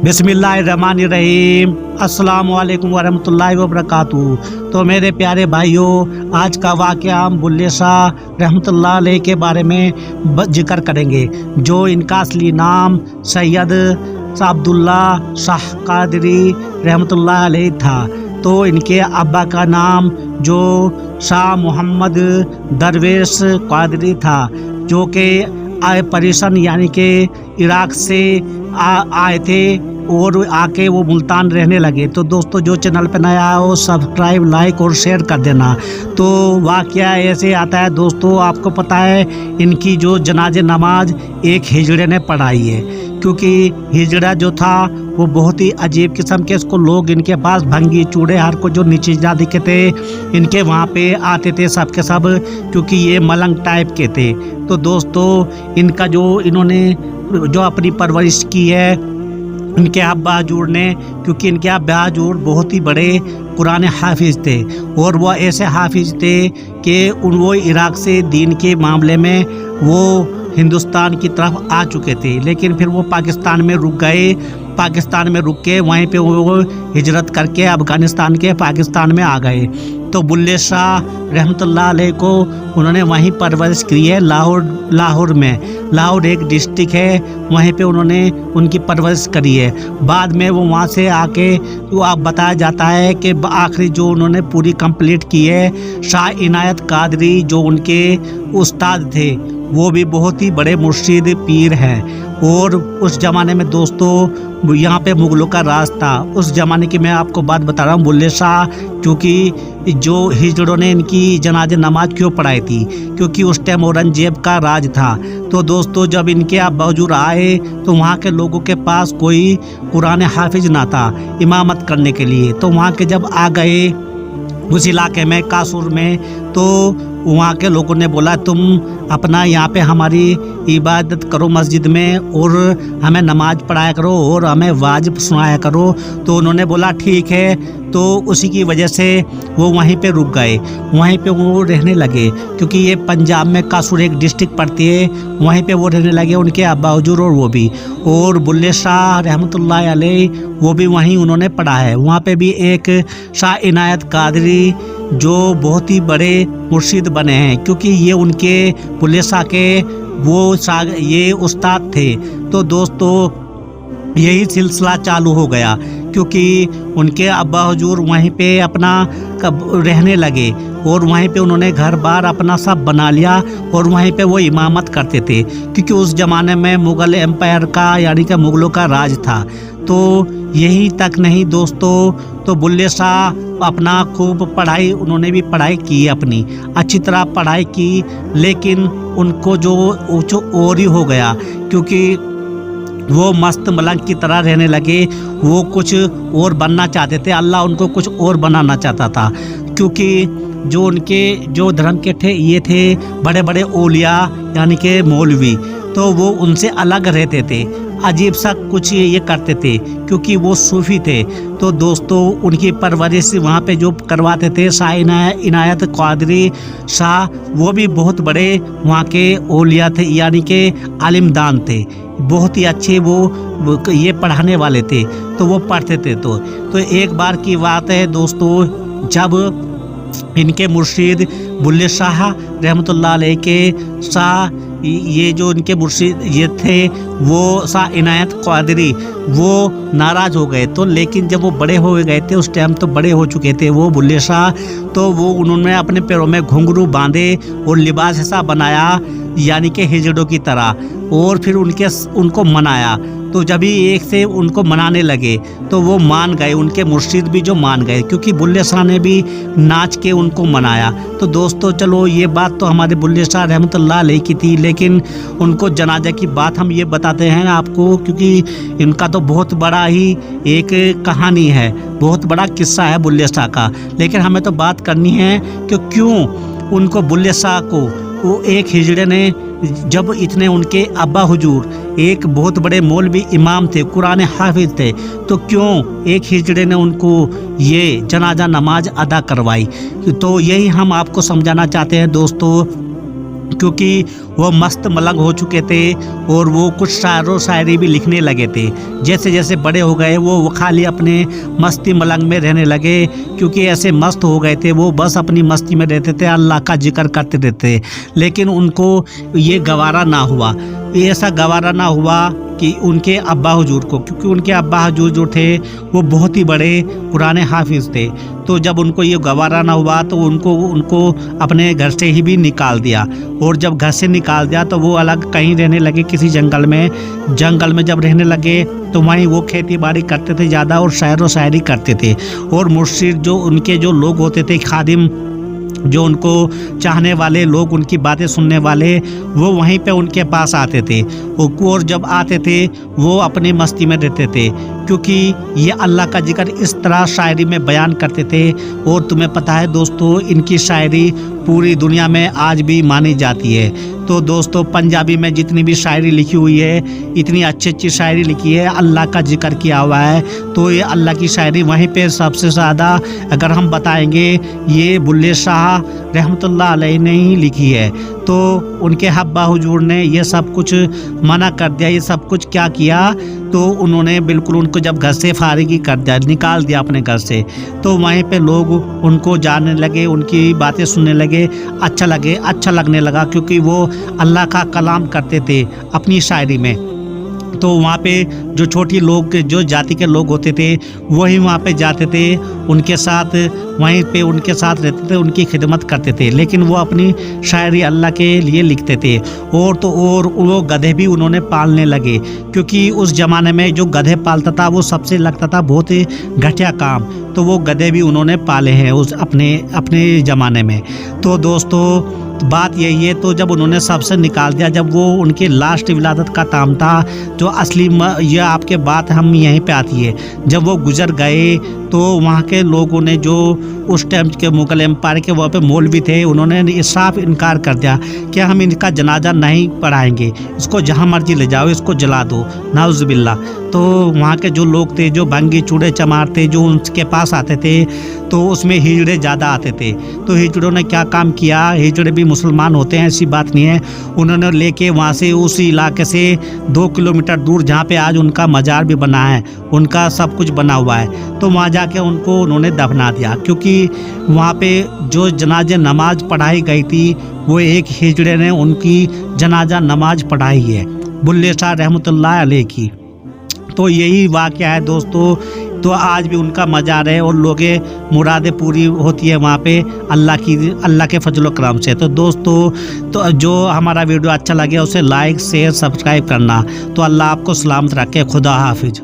बिस्मिल्लाहिर्रहमानिर्रहीम। अस्सलाम वालेकुम वरहमतुल्लाहि वबरकातुहू। तो मेरे प्यारे भाइयों, आज का वाक़या हम बुल्ले शाह रहमतुल्लाह अलैह के बारे में जिक्र करेंगे, जो इनका असली नाम सैयद अब्दुल्ला शाह कादरी रहमतुल्लाह अलैह था। तो इनके अब्बा का नाम जो शाह मोहम्मद दरवेश कादरी था, जो कि परिसन यानी कि इराक से आए थे और आके वो मुल्तान रहने लगे। तो दोस्तों, जो चैनल पे नया हो सब्सक्राइब, लाइक और शेयर कर देना। तो वाक़या ऐसे आता है दोस्तों, आपको पता है इनकी जो जनाजे नमाज एक हिजड़े ने पढ़ाई है, क्योंकि हिजड़ा जो था वो बहुत ही अजीब किस्म के, इसको लोग इनके पास भंगी चूड़े हर को जो नीचे जाति के थे, इनके वहाँ पे आते थे सब के सब, क्योंकि ये मलंग टाइप के थे। तो दोस्तों, इनका जो इन्होंने जो अपनी परवरिश की है इनके अब्बा हजूर ने, क्योंकि इनके अब्बा हजूर बहुत ही बड़े कुरान हाफिज थे, और वो ऐसे हाफिज थे कि वो इराक से दीन के मामले में वो हिंदुस्तान की तरफ आ चुके थे, लेकिन फिर वो पाकिस्तान में रुक गए। पाकिस्तान में रुक के वहीं पे वो हिजरत करके अफ़गानिस्तान के पाकिस्तान में आ गए। तो बुल्ले शाह रहमतुल्लाह अलैह को उन्होंने वहीं परवरिश की है, लाहौर में। लाहौर एक डिस्ट्रिक्ट है, वहीं पे उन्होंने उनकी परवरिश करी है। बाद में वो वहाँ से आके तो आप बताया जाता है कि आखिरी जो उन्होंने पूरी कंप्लीट की है, शाह इनायत कादरी जो उनके उस्ताद थे, वो भी बहुत ही बड़े मुर्शिद पीर हैं। और उस ज़माने में दोस्तों यहाँ पे मुग़लों का राज था। उस ज़माने की मैं आपको बात बता रहा हूँ बुल्ले शाह, क्योंकि जो हिजड़ों ने इनकी जनाजे नमाज क्यों पढ़ाई थी, क्योंकि उस टाइम औरंगजेब का राज था। तो दोस्तों, जब इनके अब्बा हुजूर आए तो वहाँ के लोगों के पास कोई कुरान हाफिज ना था इमामत करने के लिए। तो वहाँ के जब आ गए उस इलाके में कासुर में, तो वहाँ के लोगों ने बोला तुम अपना यहाँ पे हमारी इबादत करो मस्जिद में, और हमें नमाज पढ़ाया करो और हमें वाजिब सुनाया करो। तो उन्होंने बोला ठीक है। तो उसी की वजह से वो वहीं पे रुक गए, वहीं पे वो रहने लगे, क्योंकि ये पंजाब में कासुर एक डिस्ट्रिक्ट पड़ती है, वहीं पे वो रहने लगे, उनके अब्बा हुजूर और वो भी। और बुल्ले शाह रहमतुल्लाह अलैह वो भी वहीं उन्होंने पढ़ा है। वहाँ पे भी एक शाह इनायत कादरी जो बहुत ही बड़े मुर्शिद बने हैं, क्योंकि ये उनके बुल्ले शाह के ये उस्ताद थे। तो दोस्तों, यही सिलसिला चालू हो गया, क्योंकि उनके अब्बा हुजूर वहीं पे अपना रहने लगे, और वहीं पे उन्होंने घर बार अपना सब बना लिया, और वहीं पे वो इमामत करते थे, क्योंकि उस ज़माने में मुग़ल एम्पायर का यानी कि मुग़लों का राज था। तो यही तक नहीं दोस्तों, तो बुल्ले शाह अपना खूब पढ़ाई, उन्होंने भी पढ़ाई की, अपनी अच्छी तरह पढ़ाई की, लेकिन उनको जो और ही हो गया, क्योंकि वो मस्त मलंग की तरह रहने लगे। वो कुछ और बनना चाहते थे, अल्लाह उनको कुछ और बनाना चाहता था, क्योंकि जो उनके जो धर्म के थे ये थे बड़े बड़े औलिया यानी कि मौलवी, तो वो उनसे अलग रहते थे, अजीब सा कुछ ये करते थे, क्योंकि वो सूफी थे। तो दोस्तों, उनकी परवरिश वहाँ पे जो करवाते थे शाह इनायत कादरी शाह, वो भी बहुत बड़े वहाँ के औलिया थे, यानी कि आलिमदान थे, बहुत ही अच्छे वो ये पढ़ाने वाले थे। तो वो पढ़ते थे। तो एक बार की बात है दोस्तों, जब इनके मुर्शिद बुल्ले शाह रहमतुल्लाह अलैह के शाह ये जो इनके मुर्शिद ये थे, वो शाह इनायत कादरी, वो नाराज़ हो गए। तो लेकिन जब वो बड़े हो गए थे, उस टाइम तो बड़े हो चुके थे वो बुल्ले शाह, तो वो उन्होंने अपने पैरों में घुंघरू बांधे और लिबास ऐसा बनाया यानी कि हिजड़ों की तरह, और फिर उनको मनाया। तो जब ही एक से उनको मनाने लगे तो वो मान गए, उनके मुर्शिद भी जो मान गए, क्योंकि बुल्ले शाह ने भी नाच के उनको मनाया। तो दोस्तों, चलो ये बात तो हमारे बुल्ले शाह रहमतुल्लाह अलैह की थी, लेकिन उनको जनाजा की बात हम ये बताते हैं आपको, क्योंकि इनका तो बहुत बड़ा ही एक कहानी है, बहुत बड़ा किस्सा है बुल्ले शाह का। लेकिन हमें तो बात करनी है कि क्यों उनको बुल्ले शाह को वो एक हिजड़े ने, जब इतने उनके अब्बा हुजूर एक बहुत बड़े मौलवी इमाम थे, कुरान हाफिज थे, तो क्यों एक हिजड़े ने उनको ये जनाजा नमाज अदा करवाई। तो यही हम आपको समझाना चाहते हैं दोस्तों, क्योंकि वो मस्त मलंग हो चुके थे और वो कुछ शायर व शायरी भी लिखने लगे थे। जैसे जैसे बड़े हो गए वो खाली अपने मस्ती मलंग में रहने लगे, क्योंकि ऐसे मस्त हो गए थे वो, बस अपनी मस्ती में रहते थे, अल्लाह का जिक्र करते रहते। लेकिन उनको ये गवारा ना हुआ, ऐसा गवारा ना हुआ कि उनके अब्बा हुजूर को, क्योंकि उनके अब्बा हुजूर जो थे वो बहुत ही बड़े कुरान हाफिज़ थे। तो जब उनको ये गवारा ना हुआ तो उनको अपने घर से ही भी निकाल दिया, और जब घर से निकाल दिया तो वो अलग कहीं रहने लगे किसी जंगल में। जंगल में जब रहने लगे तो वहीं वो खेती बाड़ी करते थे ज़्यादा और शायर व शायरी करते थे। और मुर्शिद जो उनके जो लोग होते थे, खादिम जो उनको चाहने वाले लोग, उनकी बातें सुनने वाले, वो वहीं पे उनके पास आते थे। और जब आते थे वो अपनी मस्ती में रहते थे, क्योंकि ये अल्लाह का जिक्र इस तरह शायरी में बयान करते थे। और तुम्हें पता है दोस्तों, इनकी शायरी पूरी दुनिया में आज भी मानी जाती है। तो दोस्तों, पंजाबी में जितनी भी शायरी लिखी हुई है, इतनी अच्छी अच्छी शायरी लिखी है, अल्लाह का जिक्र किया हुआ है। तो ये अल्लाह की शायरी वहीं पे सबसे ज़्यादा अगर हम बताएंगे, ये बुल्ले शाह रहमतुल्लाह अलैह ने ही लिखी है। तो उनके हब्बा हुजूर ने ये सब कुछ मना कर दिया। ये सब कुछ क्या किया, तो उन्होंने बिल्कुल उनको जब घर से फारिगी कर दिया, निकाल दिया अपने घर से, तो वहीं पे लोग उनको जानने लगे, उनकी बातें सुनने लगे, अच्छा लगने लगा, क्योंकि वो अल्लाह का कलाम करते थे अपनी शायरी में। तो वहाँ पे जो छोटी लोग, जो जाति के लोग होते थे, वही वहाँ पे जाते थे, उनके साथ वहीं पे उनके साथ रहते थे, उनकी खिदमत करते थे। लेकिन वो अपनी शायरी अल्लाह के लिए लिखते थे। और तो और वो गधे भी उन्होंने पालने लगे, क्योंकि उस ज़माने में जो गधे पालता था वो सबसे लगता था बहुत ही घटिया काम। तो वो गधे भी उन्होंने पाले हैं उस अपने ज़माने में। तो दोस्तों, बात यही है। तो जब उन्होंने सबसे निकाल दिया, जब वो उनकी लास्ट विलादत का टाइम था, जो असली ये आपके बात हम यहीं पे आती है, जब वो गुजर गए तो वहाँ के लोगों ने, जो उस टाइम के मुगल एम्पायर के वहाँ पे मौलवी थे, उन्होंने साफ इनकार कर दिया कि हम इनका जनाजा नहीं पढ़ाएंगे, इसको जहाँ मर्जी ले जाओ, इसको जला दो, नाउज़ुबिल्लाह। तो वहाँ के जो लोग थे, जो भंगी चूड़े चमार थे, जो उनके पास आते थे, तो उसमें हिजड़े ज़्यादा आते थे। तो हिजड़ों ने क्या काम किया, हिजड़े भी मुसलमान होते हैं, ऐसी बात नहीं है, उन्होंने लेके वहाँ से, उस इलाके से 2 किलोमीटर दूर, जहाँ पे आज उनका मज़ार भी बना है, उनका सब कुछ बना हुआ है, तो वहाँ जाके उनको उन्होंने दफना दिया। क्योंकि वहाँ पे जो जनाजे नमाज पढ़ाई गई थी, वो एक हिजड़े ने उनकी जनाजा नमाज पढ़ाई है, बुल्ले शाह रहमतुल्लाह अलैह की। तो यही वाक़या है दोस्तों। तो आज भी उनका मज़ार है और लोगे मुरादें पूरी होती है वहाँ पे अल्लाह के फजल करम से। तो दोस्तों, तो जो हमारा वीडियो अच्छा लगे उसे लाइक शेयर सब्सक्राइब करना। तो अल्लाह आपको सलामत रखे। खुदा हाफिज़।